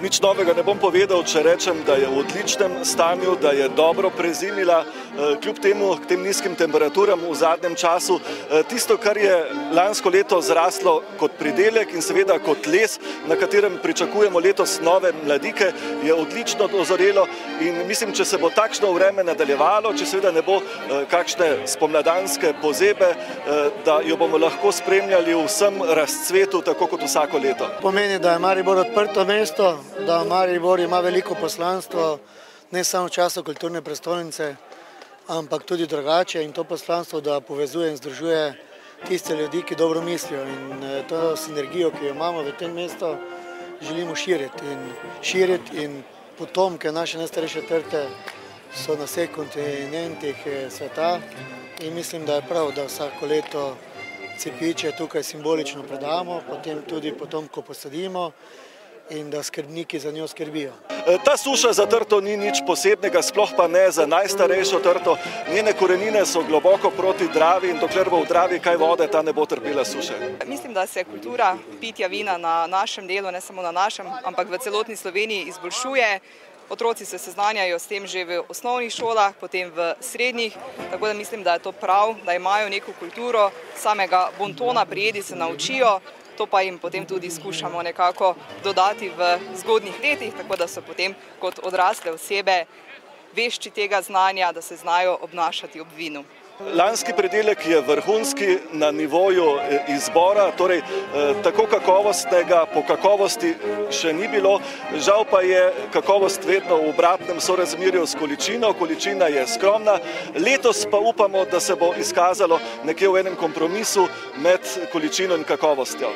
Nič novega ne bom povedal, če rečem, da je v odličnem stanju, da je dobro prezimila, kljub temu, k tem nizkim temperaturam v zadnjem času. Tisto, kar je lansko leto zraslo kot pridelek in seveda kot les, na katerem pričakujemo letos nove mladike, je odlično dozorelo in mislim, če se bo takšno vreme nadaljevalo, če seveda ne bo kakšne spomladanske pozebe, da jo bomo lahko spremljali v vsem razcvetu, tako kot vsako leto. Pomeni, da je Maribor odprto mesto, da Maribor ima veliko poslanstvo, ne samo v času kulturne prestolnice, ampak tudi drugače in to poslanstvo, da povezuje in združuje tiste ljudi, ki dobro mislijo in to sinergijo, ki jo imamo v tem mestu, želimo širiti in potomke naše najstarejše trte so na vseh kontinentih sveta in mislim, da je prav, da vsako leto cepiče tukaj simbolično predamo, potem tudi potomko posadimo in da skrbniki za njo skrbijo. Ta suša za trto ni nič posebnega, sploh pa ne za najstarejšo trto. Njene korenine so globoko proti Dravi in dokler bo v Dravi kaj vode, ta ne bo trpela suše. Mislim, da se kultura pitja vina na našem delu, ne samo na našem, ampak v celotni Sloveniji izboljšuje. Otroci se seznanjajo s tem že v osnovnih šolah, potem v srednjih, tako da mislim, da je to prav, da imajo neko kulturo, samega bontona prijedi se naučijo, to pa jim potem tudi skušamo nekako dodati v zgodnjih letih, tako da so potem kot odrasle osebe vešči tega znanja, da se znajo obnašati ob vinu. Lanski pridelek je vrhunski na nivoju izbora, torej tako kakovostnega po kakovosti še ni bilo, žal pa je kakovost vedno v obratnem sorazmerju s količino, količina je skromna, letos pa upamo, da se bo izkazalo nekje v enem kompromisu med količino in kakovostjo.